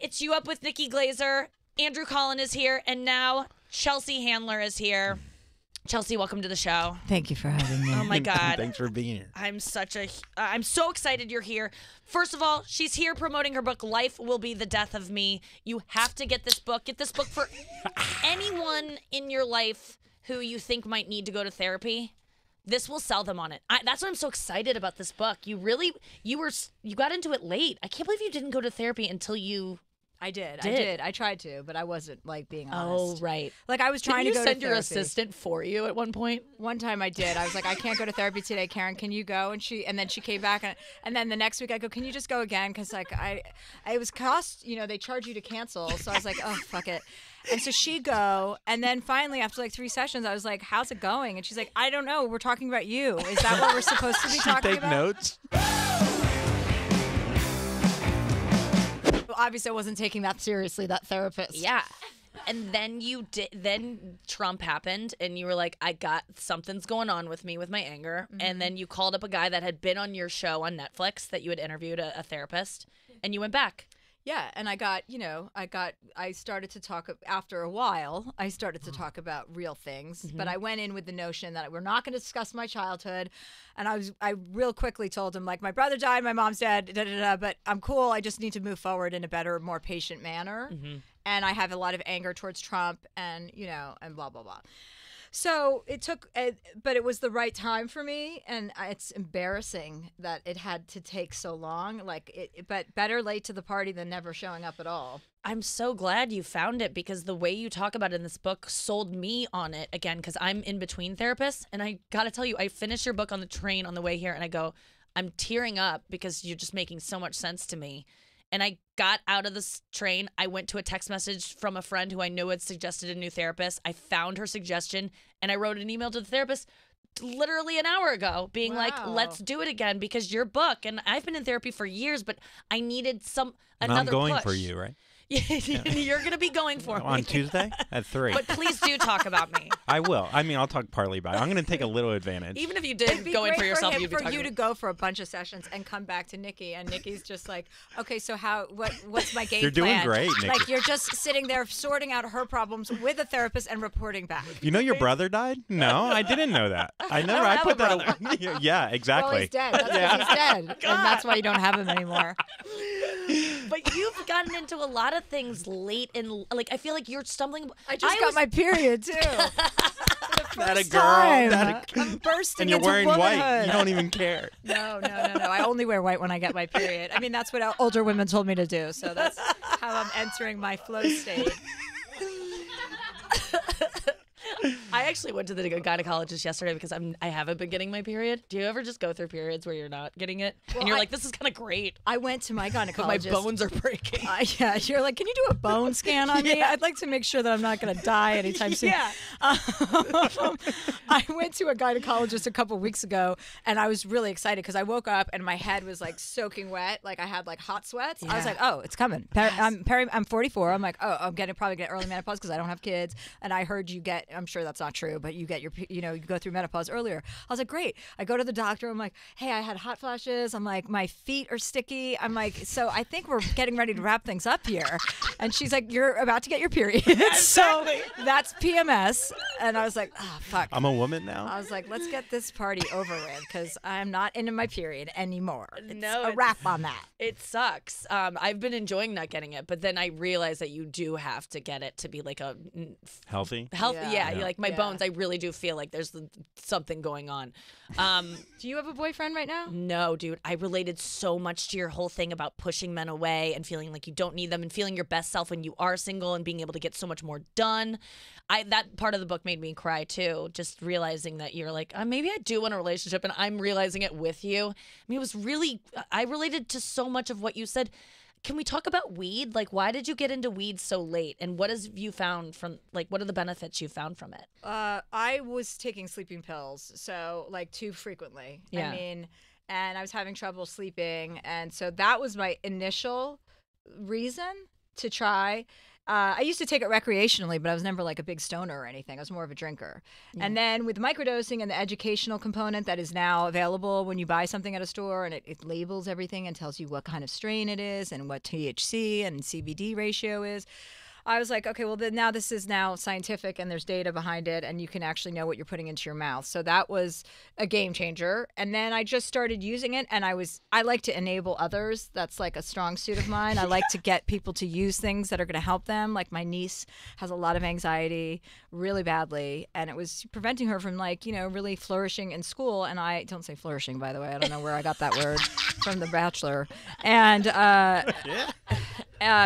It's You Up with Nikki Glaser. Andrew Collin is here, and now Chelsea Handler is here. Chelsea, welcome to the show. Thank you for having me. Oh my God. Thanks for being here. I'm so excited you're here. First of all, she's here promoting her book, Life Will Be the Death of Me. You have to get this book. Get this book for anyone in your life who you think might need to go to therapy. This will sell them on it. That's why I'm so excited about this book. You got into it late. I can't believe you didn't go to therapy until you I did. I tried to, but I wasn't being honest. Oh, right. Like I was trying to go to therapy. Did you send your assistant for you at one point? One time I did. I was like, I can't go to therapy today, Karen. Can you go? And then she came back, and then the next week I go, can you just go again? Because it was cost. They charge you to cancel. So I was like, oh fuck it. And so she'd go, and then finally after like 3 sessions, I was like, how's it going? And she's like, I don't know. We're talking about you. Is that what we're supposed to be talking about? Take notes. Obviously, I wasn't taking that seriously, that therapist. Yeah. And then then Trump happened, and you were like, something's going on with me with my anger. Mm-hmm. And then you called up a guy that had been on your show on Netflix that you had interviewed, a therapist, and you went back. Yeah, and I started to talk, after a while, I started to talk about real things, mm-hmm. but I went in with the notion that we're not going to discuss my childhood, and I real quickly told him, like, my brother died, my mom's dead, but I'm cool, I just need to move forward in a better, more patient manner, mm-hmm. and I have a lot of anger towards Trump, and blah, blah, blah. So it took, but it was the right time for me, and it's embarrassing that it had to take so long. But better late to the party than never showing up at all. I'm so glad you found it, because the way you talk about it in this book sold me on it again, because I'm in between therapists, and I got to tell you, I finished your book on the train on the way here, and I go, I'm tearing up because you're just making so much sense to me. And I got out of this train. I went to a text message from a friend who I knew had suggested a new therapist. I found her suggestion, and I wrote an email to the therapist literally an hour ago being like, let's do it again because your book. And I've been in therapy for years, but I needed another I'm going push. for you, right? You're going to be going for me. On Tuesday at 3. But please do talk about me. I will. I mean, I'll talk partly about it. I'm going to take a little advantage. Even if you did go in for yourself, you'd be talking for you to go for a bunch of sessions and come back to Nikki, and Nikki's just like, okay, so what's my game plan? You're doing great, Nikki. Like, you're just sitting there sorting out her problems with a therapist and reporting back. You know your brother died? No, I didn't know that. I put that on. Yeah, exactly. Well, he's dead. That's why he's dead. And that's why you don't have him anymore. But you've gotten into a lot of things late in, like, I feel like you're stumbling. I got my period, too. That a girl. I'm bursting and you're into wearing womanhood. white. You don't even care. No. I only wear white when I get my period. I mean, that's what older women told me to do. So that's how I'm entering my flow state. I actually went to the gynecologist yesterday because I haven't been getting my period. Do you ever just go through periods where you're not getting it? Well, and you're like, this is kind of great. I went to my gynecologist. But my bones are breaking. Yeah, you're like, can you do a bone scan on me? I'd like to make sure that I'm not going to die anytime soon. Yeah. I went to a gynecologist a couple weeks ago, and I was really excited because I woke up and my head was like soaking wet. Like I had like hot sweats. Yeah. I was like, oh, it's coming. I'm 44. I'm like, oh, I'm probably get early menopause because I don't have kids. And I heard I'm sure that's not true, but you get you go through menopause earlier. I was like, great. I go to the doctor. I'm like, hey, I had hot flashes. I'm like, my feet are sticky. I'm like, so I think we're getting ready to wrap things up here. And she's like, you're about to get your period. So that's PMS. And I was like, oh, fuck. I'm a woman now. I was like, let's get this party over with because I'm not into my period anymore. It's a wrap on that. It sucks. I've been enjoying not getting it, but then I realized that you do have to get it to be like a healthy. Yeah. Like my bones, I really do feel like there's something going on. Do you have a boyfriend right now? No, dude. I related so much to your whole thing about pushing men away and feeling like you don't need them and feeling your best self when you are single and being able to get so much more done. That part of the book made me cry too, just realizing that you're like, maybe I do want a relationship, and I'm realizing it with you. I mean, it was really, I related to so much of what you said. Can we talk about weed? Like, why did you get into weed so late? And what have you found from, like, what are the benefits you found from it? I was taking sleeping pills, so, like, too frequently. Yeah. I mean, and I was having trouble sleeping. And so that was my initial reason. to try. I used to take it recreationally, but I was never like a big stoner or anything. I was more of a drinker. And then with microdosing and the educational component that is now available when you buy something at a store, and it labels everything and tells you what kind of strain it is and what THC and CBD ratio is. I was like, okay, well, now this is now scientific and there's data behind it and you can actually know what you're putting into your mouth. So that was a game changer. And then I just started using it, and I like to enable others. That's like a strong suit of mine. I like to get people to use things that are going to help them. Like my niece has a lot of anxiety really badly, and it was preventing her from really flourishing in school. And I don't say flourishing, by the way. I don't know where I got that word from The Bachelor. And,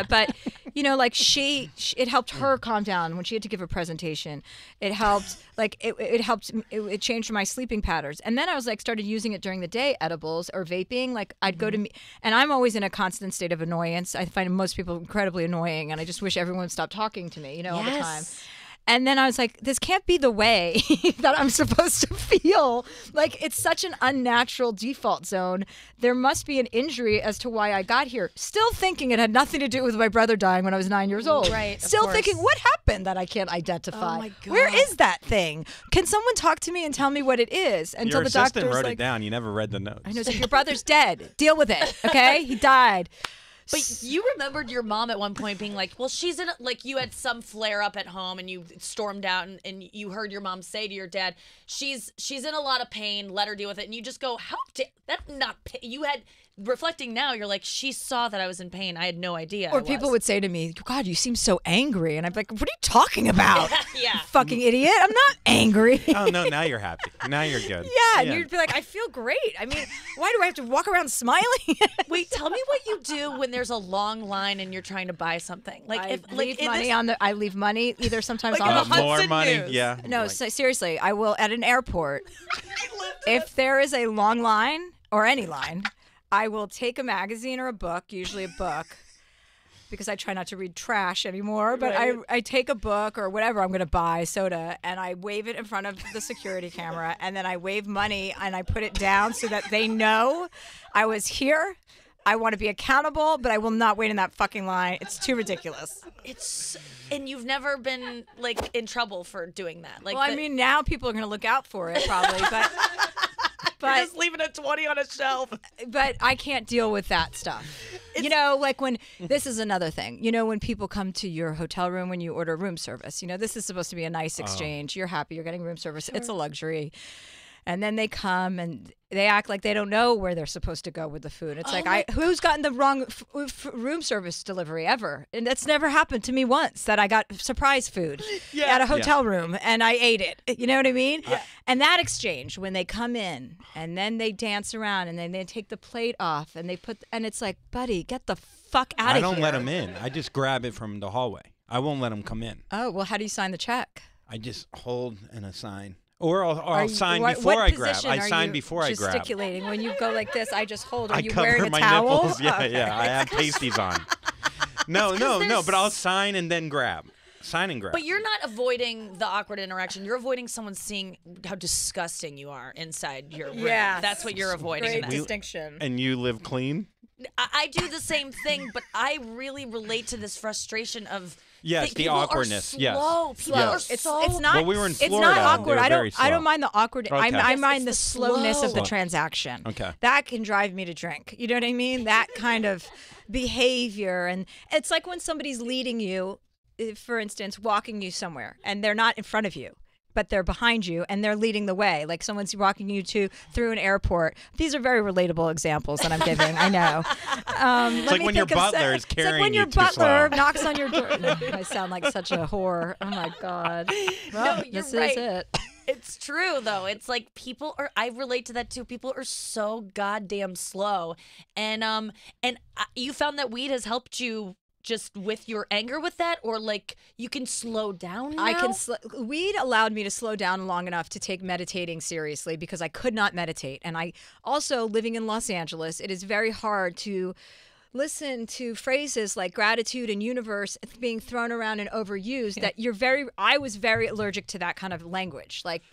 but it helped her calm down when she had to give a presentation. It helped, it changed my sleeping patterns. And then I was started using it during the day, edibles or vaping. Like I'd go to me, and I'm always in a constant state of annoyance. I find most people incredibly annoying, and I just wish everyone would stop talking to me, all the time. And then I was like, this can't be the way that I'm supposed to feel. Like, it's such an unnatural default zone. There must be an injury as to why I got here. Still thinking it had nothing to do with my brother dying when I was 9 years old. Right. Still thinking, what happened that I can't identify? Oh my God. Where is that thing? Can someone talk to me and tell me what it is? Until Your the doctor assistant wrote it down. You never read the notes. I know. It's like, your brother's dead. Deal with it. Okay? He died. But you remembered your mom at one point being like, well, she's in, you had some flare up at home and you stormed out and you heard your mom say to your dad, she's in a lot of pain, let her deal with it. And you just go, that's not pain. You had, reflecting now, you're like, she saw that I was in pain. I had no idea. Or people would say to me, God, you seem so angry. And I'm like, what are you talking about? Yeah. You fucking idiot. I'm not angry. Oh, no, now you're happy. Now you're good. Yeah, and you'd be like, I feel great. I mean, why do I have to walk around smiling? Wait, tell me what you do when there's a long line and you're trying to buy something. I leave money either sometimes like on the more Hudson money. News. Yeah. No, seriously, I will at an airport. If there is a long line or any line, I will take a magazine or a book, usually a book, because I try not to read trash anymore. But right. I take a book or whatever I'm going to buy, soda, and I wave it in front of the security camera, and then I wave money and I put it down so that they know I was here. I want to be accountable, but I will not wait in that fucking line. It's too ridiculous. And you've never been in trouble for doing that. I mean, now people are going to look out for it probably, but you're just leaving a 20 on a shelf. But I can't deal with that stuff. When this is another thing. When people come to your hotel room when you order room service, this is supposed to be a nice exchange. You're happy. You're getting room service. Sure. It's a luxury. And then they come and they act like they don't know where they're supposed to go with the food. It's who's gotten the wrong room service delivery ever? And that's never happened to me once, that I got surprise food at a hotel room and I ate it. You know what I mean? And that exchange, when they come in and then they dance around and then they take the plate off and and it's like, buddy, get the fuck out of here. I don't let them in. I just grab it from the hallway. I won't let them come in. Oh, well, how do you sign the check? I just hold and assign. Or I'll sign before I grab. I sign before I grab. Gesticulating when you go like this. I just hold. Are you cover wearing a my towel? Nipples. Yeah, yeah. I have pasties on. No. But I'll sign and then grab. Sign and grab. But you're not avoiding the awkward interaction. You're avoiding someone seeing how disgusting you are inside your room. Yeah, that's what you're avoiding. Great in that. distinction. And you live clean? I do the same thing, but I really relate to this frustration of. Yes, the awkwardness. People are slow. Yes. It's not. Well, we were in Florida. It's not awkward. I don't mind the awkward. Okay. I mind the it's slowness of the slow. transaction. Okay. That can drive me to drink. You know what I mean? That kind of behavior, and it's like when somebody's leading you, for instance, walking you somewhere, and they're not in front of you, but they're behind you and they're leading the way. Like someone's walking you through an airport. These are very relatable examples that I'm giving. I know. It's like when your butler is carrying you too It's like when your butler slow. knocks on your door. I sound like such a whore. Oh my God. Well, you're this right. is it. It's true, though. It's like I relate to that, too. People are so goddamn slow. And you found that weed has helped you just with your anger with that, or you can slow down now? Weed allowed me to slow down long enough to take meditating seriously because I could not meditate. And I also, living in Los Angeles, it is very hard to listen to phrases like gratitude and universe being thrown around and overused that I was very allergic to that kind of language. Like,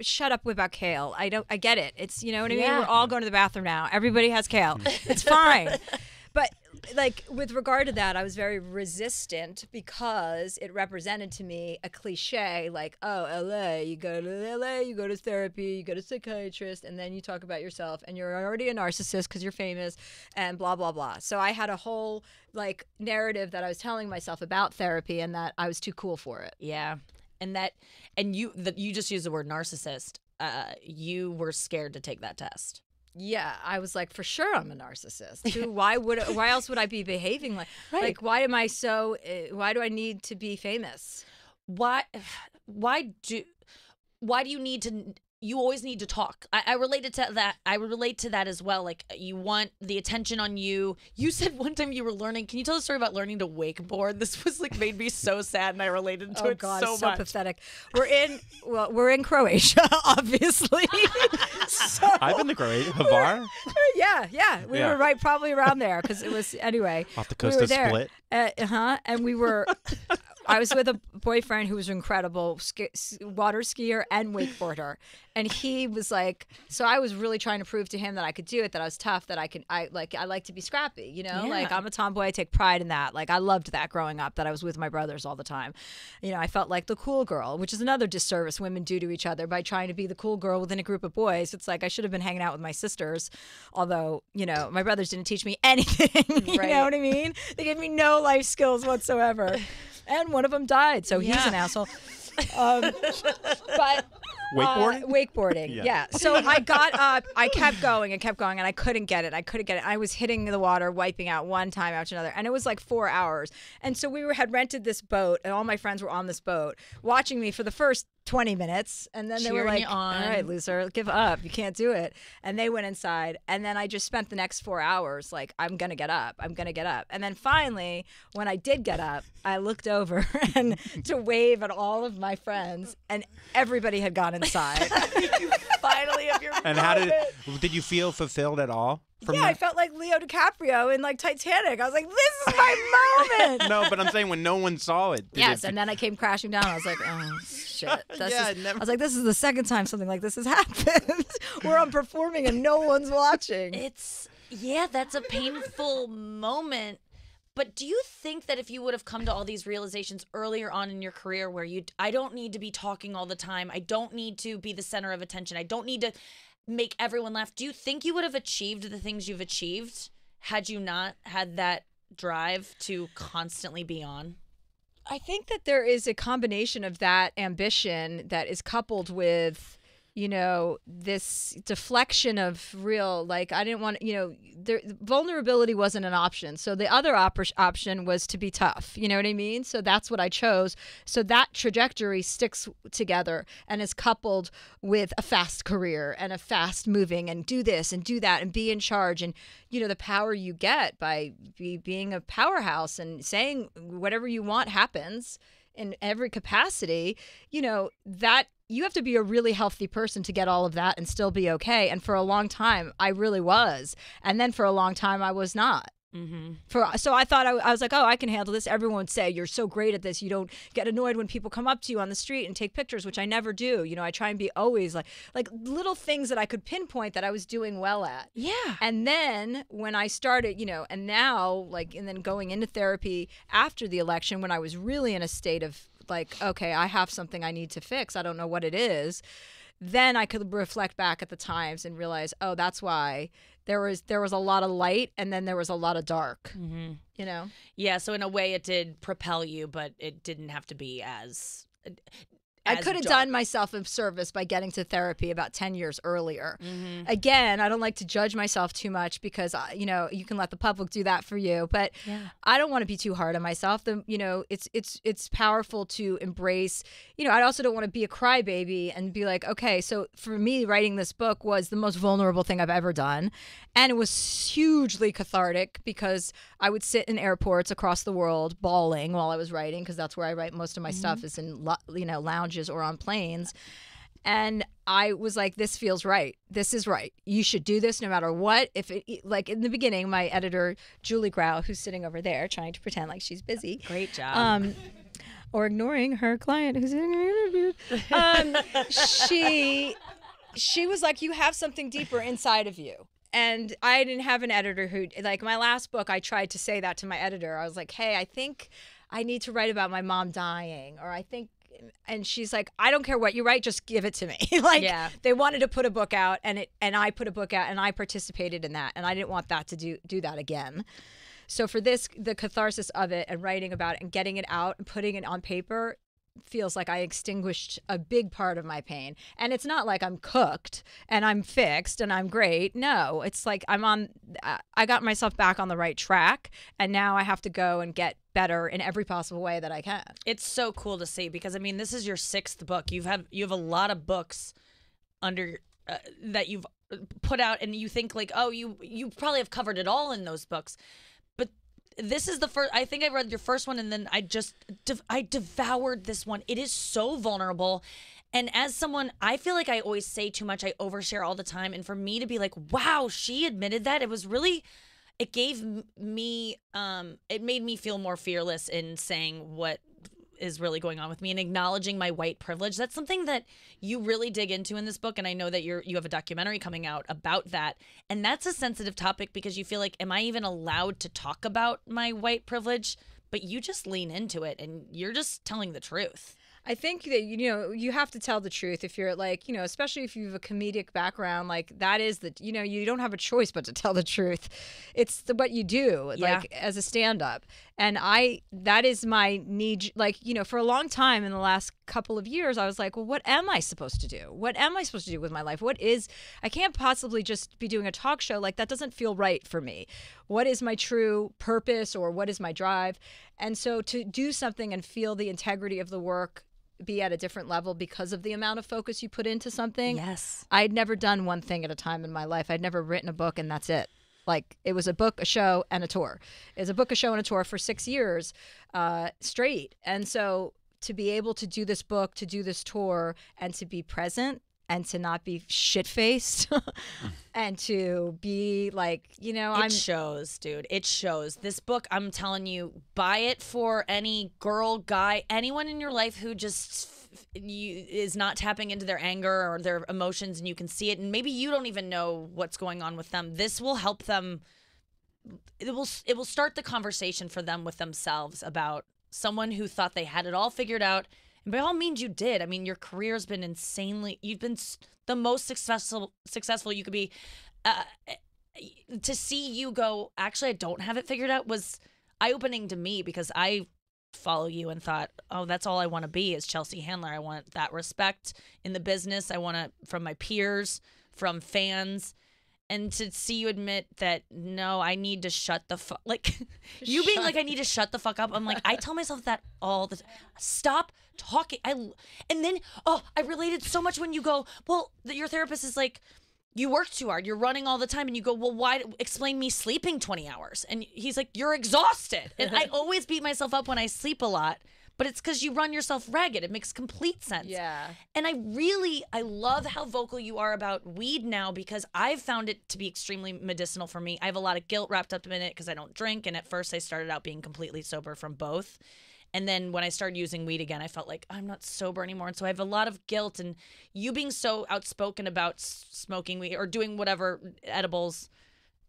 shut up about kale. I get it. It's, you know what I mean? We're all going to the bathroom now. Everybody has kale. It's fine. But like with regard to that, I was very resistant because it represented to me a cliche like, oh, LA, you go to LA, you go to therapy, you go to psychiatrist, and then you talk about yourself, and you're already a narcissist because you're famous, and blah blah blah. So I had a whole like narrative that I was telling myself about therapy, and that I was too cool for it. Yeah, and you just used the word narcissist. You were scared to take that test. Yeah, I was like, for sure, I'm a narcissist. Why else would I be behaving like? Right. Like, why am I so? Why do I need to be famous? Why do you need to? You always need to talk. I related to that. I relate to that as well. Like, you want the attention on you. You said one time you were learning. Can you tell the story about learning to wakeboard? This was like made me so sad, and I related to it so much. Pathetic. We're in Croatia, obviously. I've been to Croatia. Hvar? Yeah. We were right, probably around there, because it was anyway. Off the coast of Split. And we were. I was with a boyfriend who was incredible water skier and wakeboarder, and he was like, so I was really trying to prove to him that I could do it, that I was tough, that I like to be scrappy, you know, like I'm a tomboy, I take pride in that. Like I loved that growing up, that I was with my brothers all the time. You know, I felt like the cool girl, which is another disservice women do to each other by trying to be the cool girl within a group of boys. It's like I should have been hanging out with my sisters, although, you know, my brothers didn't teach me anything. You know what I mean? They gave me no life skills whatsoever. And one of them died, so he's an asshole. But wakeboarding, yeah. So I got up, I kept going, and I couldn't get it. I was hitting the water, wiping out one time after another, and it was like 4 hours. And so we had rented this boat, and all my friends were on this boat, watching me for the first 20 minutes, and then they were like, all right, loser, give up, you can't do it. And they went inside, and then I just spent the next 4 hours like, I'm gonna get up. And then finally, when I did get up, I looked over and to wave at all of my friends, and everybody had gone inside. You finally have your And how did you feel fulfilled at all? I felt like Leo DiCaprio in like Titanic. I was like, this is my moment. No, but I'm saying when no one saw it. And then I came crashing down. I was like, oh shit. I was like, this is the second time something like this has happened, where I'm performing and no one's watching. That's a painful moment. But do you think that if you would have come to all these realizations earlier on in your career, where I don't need to be talking all the time, I don't need to be the center of attention, I don't need to make everyone laugh, do you think you would have achieved the things you've achieved had you not had that drive to constantly be on? I think that there is a combination of that ambition that is coupled with, you know, this deflection of real, like, I didn't want, you know, vulnerability wasn't an option. So the other option was to be tough. You know what I mean? So that's what I chose. So that trajectory sticks together and is coupled with a fast career and a fast moving and do this and do that and be in charge. And, you know, the power you get by being a powerhouse and saying whatever you want happens in every capacity, you know, that you have to be a really healthy person to get all of that and still be okay. And for a long time, I really was. And then for a long time, I was not. Mm-hmm. So I thought I was like, oh, I can handle this. Everyone would say, you're so great at this. You don't get annoyed when people come up to you on the street and take pictures, which I never do. You know, I try and be always like little things that I could pinpoint that I was doing well at. Yeah. And then when I started, you know, and now and then going into therapy after the election, when I was really in a state of like, okay, I have something I need to fix. I don't know what it is. Then I could reflect back at the times and realize, oh, that's why there was a lot of light and then there was a lot of dark, you know? Yeah, so in a way it did propel you, but it didn't have to be as I could have done myself a service by getting to therapy about 10 years earlier. Mm-hmm. Again, I don't like to judge myself too much because, you know, you can let the public do that for you. But I don't want to be too hard on myself. You know, it's powerful to embrace. You know, I also don't want to be a crybaby and be like, okay, so for me, writing this book was the most vulnerable thing I've ever done. And it was hugely cathartic because I would sit in airports across the world bawling while I was writing, because that's where I write most of my stuff, is in, you know, lounges or on planes. And I was like, this feels right. This is right. You should do this no matter what. If it, like in the beginning, my editor, Julie Grau, who's sitting over there trying to pretend like she's busy. Great job. Or ignoring her client who's in an interview. She was like, you have something deeper inside of you. and I didn't have an editor who, like my last book, I tried to say that to my editor. I was like, hey, I think I need to write about my mom dying, or I think, and she's like, I don't care what you write, just give it to me. Like, they wanted to put a book out, and I put a book out, and I participated in that, and I didn't want that to do that again. So for this, the catharsis of it and writing about it and getting it out and putting it on paper feels like I extinguished a big part of my pain. And it's not like I'm cooked and I'm fixed and I'm great. No, it's like I got myself back on the right track, and now I have to go and get better in every possible way that I can. It's so cool to see, because I mean, this is your 6th book. You have a lot of books under that you've put out, and you think like, oh, you probably have covered it all in those books. But this is the first. I think I read your first one, and then I devoured this one. It is so vulnerable, and as someone, I feel like I always say too much. I overshare all the time, and for me to be like, wow, she admitted that, it was really. It gave me, it made me feel more fearless in saying what is really going on with me and acknowledging my white privilege. That's something that you really dig into in this book, and I know that you have a documentary coming out about that, and that's a sensitive topic because you feel like, am I even allowed to talk about my white privilege? But you just lean into it, and you're just telling the truth. I think that, you have to tell the truth if you're like, especially if you have a comedic background, like that is you don't have a choice but to tell the truth. It's what you do, like as a stand-up. And that is my need. Like, for a long time in the last couple of years, I was like, well, what am I supposed to do? What am I supposed to do with my life? I can't possibly just be doing a talk show. Like, that doesn't feel right for me. What is my true purpose, or what is my drive? And so to do something and feel the integrity of the work be at a different level because of the amount of focus you put into something. Yes. I'd never done one thing at a time in my life. I'd never written a book and that's it. Like, it was a book, a show, and a tour. It was a book, a show, and a tour for 6 years straight. And so to be able to do this book, to do this tour, and to be present and to not be shit-faced and to be like, It shows, dude. It shows. This book, I'm telling you, buy it for any girl, guy, anyone in your life who just is not tapping into their anger or their emotions, and you can see it, and maybe you don't even know what's going on with them. This will help them. It will start the conversation for them with themselves about someone who thought they had it all figured out. And by all means, you did. I mean, your career's been you've been the most successful you could be. To see you go, actually, I don't have it figured out, was eye-opening to me, because I follow you and thought, oh, that's all I want to be is Chelsea Handler. I want that respect in the business. I want it from my peers, from fans. And to see you admit that, no, I need to shut the fuck, like, you being like, I need to shut the fuck up. I'm like, I tell myself that all the time. Stop talking. And then, I related so much when you go, well, your therapist is like, you work too hard. You're running all the time. And you go, well, why? Explain me sleeping 20 hours. And he's like, you're exhausted. And I always beat myself up when I sleep a lot. But it's because you run yourself ragged. It makes complete sense. Yeah. And I love how vocal you are about weed now, because I've found it to be extremely medicinal for me. I have a lot of guilt wrapped up in it because I don't drink. And at first I started out being completely sober from both. And then when I started using weed again, I felt like I'm not sober anymore. And so I have a lot of guilt. And you being so outspoken about smoking weed or doing whatever edibles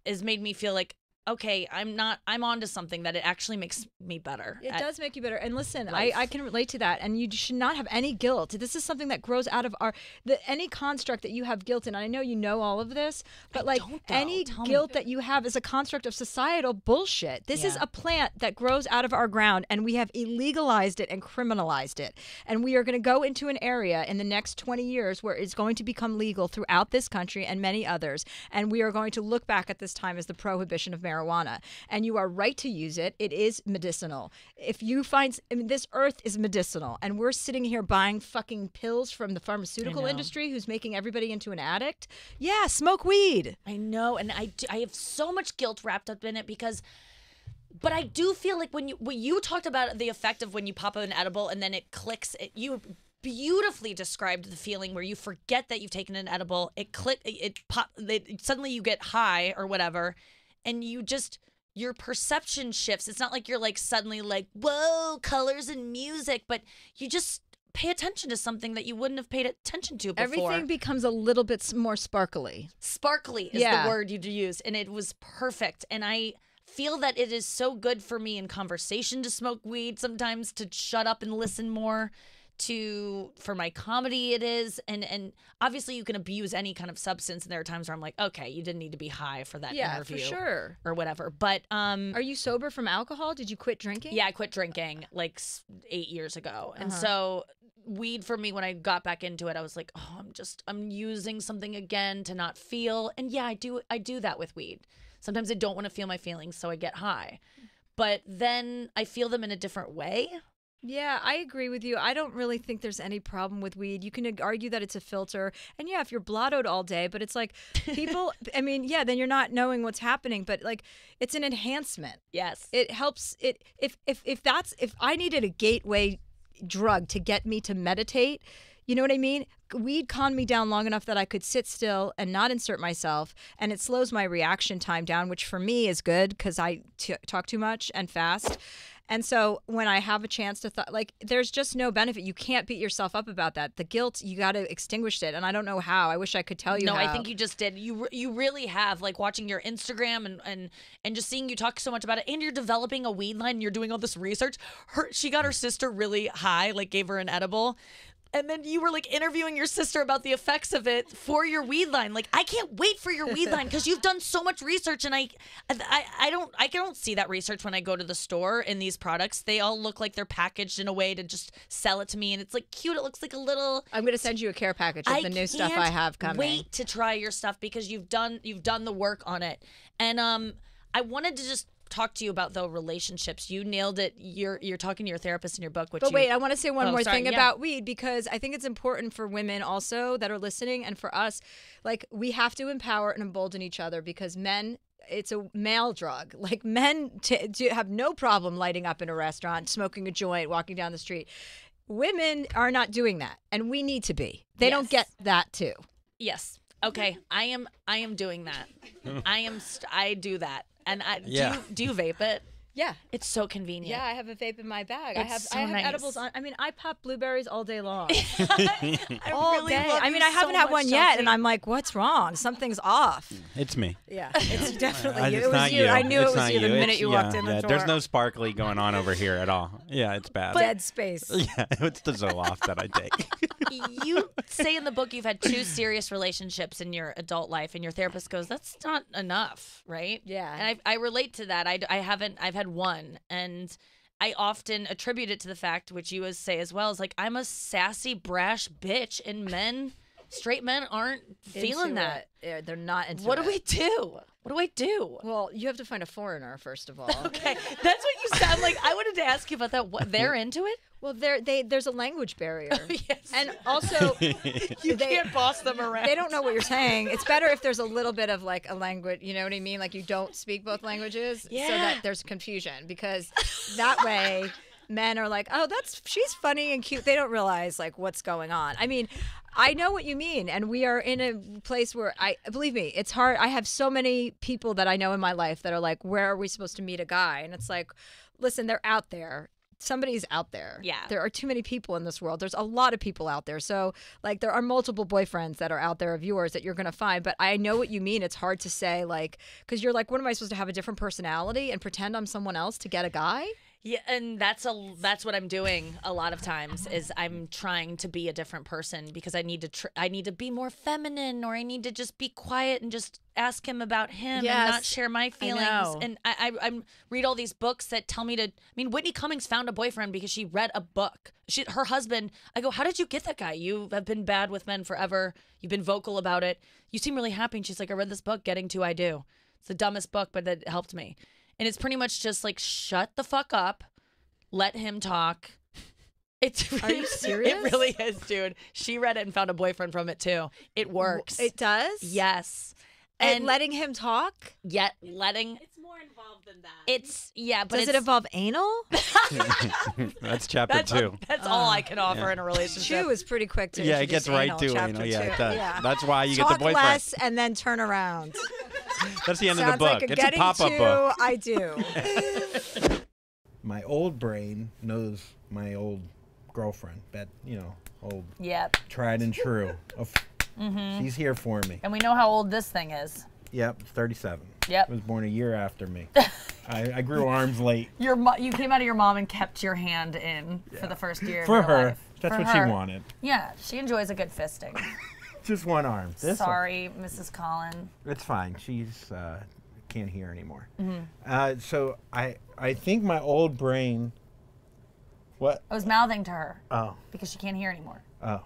has made me feel like, okay, I'm onto something, that it actually makes me better. It does make you better. And listen, I can relate to that. And you should not have any guilt. This is something that grows out of any construct that you have guilt in. And I know you know all of this, but any guilt that you have is a construct of societal bullshit. This is a plant that grows out of our ground, and we have illegalized it and criminalized it. And we are going to go into an area in the next 20 years where it's going to become legal throughout this country and many others. And we are going to look back at this time as the prohibition of marijuana. And you are right to use it. It is medicinal. If you find, this earth is medicinal, and we're sitting here buying fucking pills from the pharmaceutical industry who's making everybody into an addict. Yeah, smoke weed. I know. And I have so much guilt wrapped up in it but I do feel like when you talked about the effect of when you pop an edible and then it clicks, you beautifully described the feeling where you forget that you've taken an edible, suddenly you get high or whatever, and your perception shifts. It's not like you're like suddenly like, whoa, colors and music, but you just pay attention to something that you wouldn't have paid attention to before. Everything becomes a little bit more sparkly. Sparkly is the word you use, and it was perfect. And I feel that it is so good for me in conversation to smoke weed sometimes, to shut up and listen more. For my comedy it is, and obviously you can abuse any kind of substance, and there are times where I'm like, okay, you didn't need to be high for that interview, for sure, or whatever. But are you sober from alcohol? Did you quit drinking? Yeah, I quit drinking like 8 years ago, and so weed for me, when I got back into it, I was like, oh, I'm using something again to not feel. And yeah, I do that with weed. Sometimes I don't want to feel my feelings, so I get high, but then I feel them in a different way. Yeah, I agree with you. I don't really think there's any problem with weed. You can argue that it's a filter. And yeah, if you're blottoed all day, but it's like people, I mean, yeah, then you're not knowing what's happening, but like it's an enhancement. Yes. It helps if I needed a gateway drug to get me to meditate, you know what I mean? Weed calmed me down long enough that I could sit still and not insert myself, and it slows my reaction time down, which for me is good because I talk too much and fast. And so when I have a chance to there's just no benefit. You can't beat yourself up about that. The guilt, you got to extinguish it. And I don't know how. I wish I could tell you how. No, I think you just did. You really have, like, watching your Instagram and just seeing you talk so much about it. And you're developing a weed line and you're doing all this research. She got her sister really high, like gave her an edible. And then you were like interviewing your sister about the effects of it for your weed line. Like, I can't wait for your weed line because you've done so much research, and I don't see that research when I go to the store in these products. They all look like they're packaged in a way to just sell it to me, and it's like cute. It looks like a little. I'm gonna send you a care package of the new stuff I have coming. Wait to try your stuff because you've done the work on it, and I wanted to just talk to you about, though, relationships. You nailed it. You're talking to your therapist in your book. But wait, I want to say one more thing about weed, because I think it's important for women also that are listening, and for us, like, we have to empower and embolden each other, because men, it's a male drug. Like, men have no problem lighting up in a restaurant, smoking a joint, walking down the street. Women are not doing that, and we need to be. They don't get that too. Yes. Okay. I am doing that. I do that. And do you vape it? Yeah. It's so convenient. Yeah, I have a vape in my bag. I have nice. Edibles on. I mean, I pop blueberries all day long. all day. I mean, I haven't had one yet, and I'm like, what's wrong? Something's off. It's me. Yeah, it's definitely you. It's It was you. I knew it was you the minute you walked in the door. There's no sparkly going on over here at all. Yeah, it's bad. Dead space. Yeah, it's the Zoloft that I take. You say in the book you've had 2 serious relationships in your adult life, and your therapist goes, that's not enough, right? Yeah. And I relate to that. I've had one, and I often attribute it to the fact, which you say as well, is like, I'm a sassy, brash bitch, and straight men aren't feeling that. Yeah, they're not into What do we do? What do I do? Well, you have to find a foreigner, first of all. Okay, that's what you sound like. I wanted to ask you about that. What, they're into it? Well, there's a language barrier. Yes. And also, you can't boss them around. They don't know what you're saying. It's better if there's a little bit of like a language, you know what I mean? Like, you don't speak both languages, so that there's confusion, because that way men are like, oh, she's funny and cute. They don't realize like what's going on. I mean, I know what you mean, and we are in a place where believe me, it's hard. I have so many people that I know in my life that are like, where are we supposed to meet a guy? And it's like, listen, they're out there. Somebody's out there. Yeah. There are too many people in this world. There's a lot of people out there. So, like, there are multiple boyfriends that are out there of yours that you're going to find. But I know what you mean. It's hard to say, like, because you're like, what am I supposed to have a different personality and pretend I'm someone else to get a guy? Yeah, and that's what I'm doing a lot of times, is I'm trying to be a different person because I need to be more feminine, or I need to just be quiet and just ask him about him and not share my feelings. And I read all these books that tell me to. I mean, Whitney Cummings found a boyfriend because she read a book. Her husband. I go, how did you get that guy? You have been bad with men forever. You've been vocal about it. You seem really happy. And she's like, I read this book, Getting to I Do. It's the dumbest book, but it helped me. And it's pretty much just like, shut the fuck up, let him talk. Are you serious? It really is, dude. She read it and found a boyfriend from it too. It works. It does? Yes. And letting him talk? Yet letting. It's more involved than that. It's, yeah, but does it involve anal? That's chapter 2. That's all I can offer in a relationship. 2 is pretty quick to it gets right to anal. Yeah, it does. Yeah. That's why you get the boyfriend. Talk less and then turn around. That's the end of the book. Like it's a pop-up book. I do. My old brain knows my old girlfriend, old Yep. tried and true. She's here for me. And we know how old this thing is. Yep, 37. Yep. Was born a year after me. I grew arms late. You came out of your mom and kept your hand in for the first year For of your her. life. That's For what her. she wanted. Yeah, she enjoys a good fisting. Just one arm. This one. Sorry, Mrs. Collin. It's fine. She's can't hear anymore. So I think my old brain. What? I was mouthing to her. Oh. Because she can't hear anymore. Oh.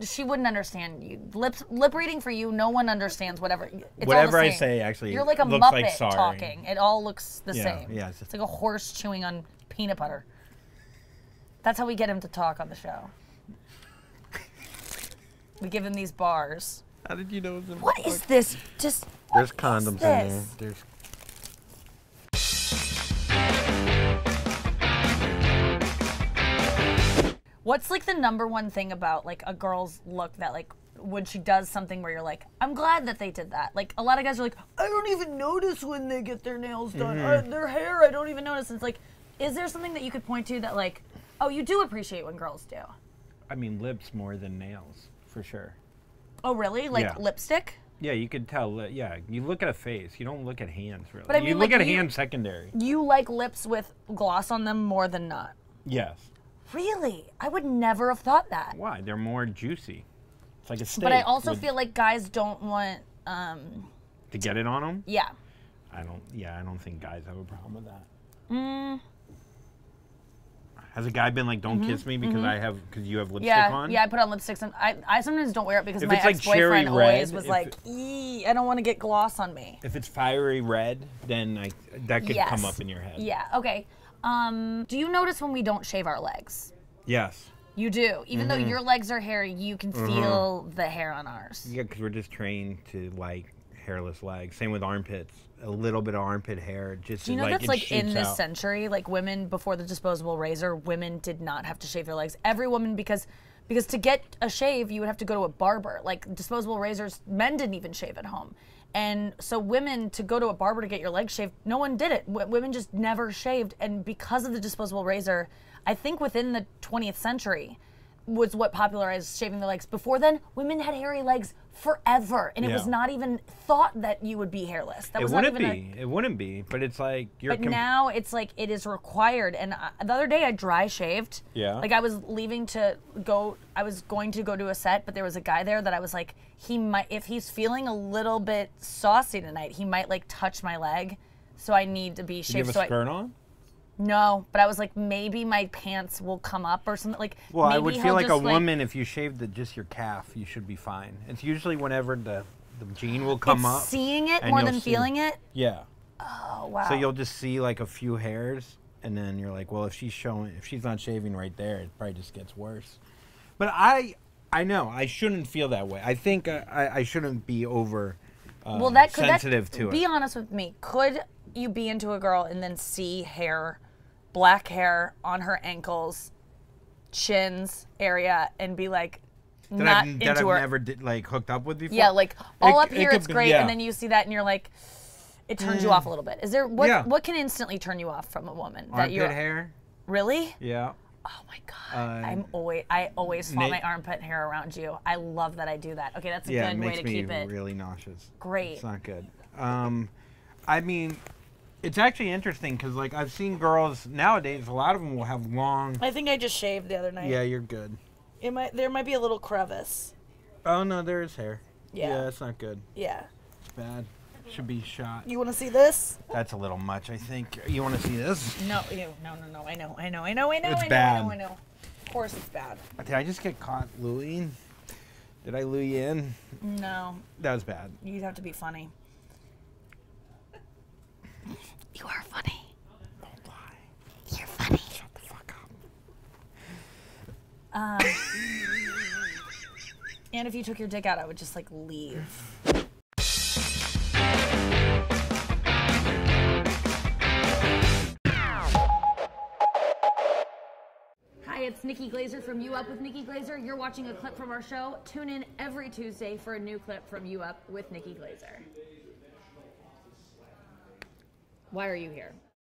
She wouldn't understand you. Lip reading for you, no one understands whatever. It's Whatever all the I same. say actually You're like a looks Muppet like sorry. talking. It all looks the Yeah, same. yeah, It's like a horse chewing on peanut butter. That's how we get him to talk on the show. We give him these bars. How did you know it was What is this? There's condoms in there. this? There's What's like the number one thing about like a girl's look that like when she does something where you're like, I'm glad that they did that. Like a lot of guys are like, I don't even notice when they get their nails done. Their hair, I don't even notice. It's like, is there something that you could point to that like, oh, you do appreciate when girls do? I mean, lips more than nails, for sure. Oh, really? Like Yeah. lipstick? Yeah, you could tell. Yeah, you look at a face. You don't look at hands, really. But I mean, you like, look at you- hands secondary. You like lips with gloss on them more than not. Yes. Really? I would never have thought that. Why? They're more juicy. It's like a steak. But I also with- feel like guys don't want, to get it on them. yeah. I don't think guys have a problem with that. Has a guy been like, "Don't kiss me because you have lipstick on"? Yeah, I put on lipsticks, and I sometimes don't wear it because If my it's, like, ex-boyfriend cherry always red, was if like, I don't want to get gloss on me. If it's fiery red, then that could Yes. come up in your head. Yeah, okay. Do you notice when we don't shave our legs? Yes. You do. Even though your legs are hairy, you can feel the hair on ours. Yeah, because we're just trained to like hairless legs. Same with armpits. A little bit of armpit hair, just Do you know like that's it like in shoots this out. century, like women before the disposable razor, women did not have to shave their legs. Every woman, because to get a shave, you would have to go to a barber. Like disposable razors, men didn't even shave at home. And so women, to go to a barber to get your legs shaved, no one did it. Women just never shaved. And because of the disposable razor, I think within the 20th century was what popularized shaving their legs. Before then, women had hairy legs forever. And it was Yeah. not even thought that you would be hairless. That It was not wouldn't even be. It wouldn't be. But it's like you're. But now it's like it is required. And the other day I dry shaved. Yeah. Like I was leaving to go. I was going to go to a set, but there was a guy there that I was like, he might, if he's feeling a little bit saucy tonight, he might like touch my leg. So I need to be Did shaved. you have a skirt on? No, but I was like, maybe my pants will come up or something. Like, Well, I maybe would he'll feel like a just, woman if you shaved just your calf, you should be fine. It's usually whenever the gene will come it's up. seeing it and more you'll than see- feeling it. Yeah. Oh wow. So you'll just see like a few hairs, and then you're like, well, if she's not shaving right there, it probably just gets worse. But I know I shouldn't feel that way. I think I shouldn't be over sensitive to it. Be honest with me. Could you be into a girl and then see hair, black hair on her ankles, chins area, and be like, not into I've her? never hooked up with before? Yeah, like all up it here could it's be- great, yeah. and then you see that and you're like, it turns you off a little bit. Is there what can instantly turn you off from a woman? Armpit hair? Really? Yeah. Oh my god! I always flaunt my armpit hair around you. I love that I do that. Okay, that's a Yeah, good it way makes to me keep it. really nauseous. Great. It's not good. I mean, it's actually interesting because like I've seen girls nowadays. A lot of them will have long. I think I just shaved the other night. Yeah, you're good. There might be a little crevice. Oh no, there is hair. Yeah. Yeah, it's not good. Yeah. It's bad. Should be shot. You want to see this? That's a little much, I think. You want to see this? No. I know. It's bad. I know. Of course it's bad. Did I just get caught louieing? Did I lure you in? No. That was bad. You'd have to be funny. You are funny. Don't lie. You're funny. Shut the fuck up. And if you took your dick out, I would just like leave. Hi, it's Nikki Glaser from You Up with Nikki Glaser. You're watching a clip from our show. Tune in every Tuesday for a new clip from You Up with Nikki Glaser. Why are you here?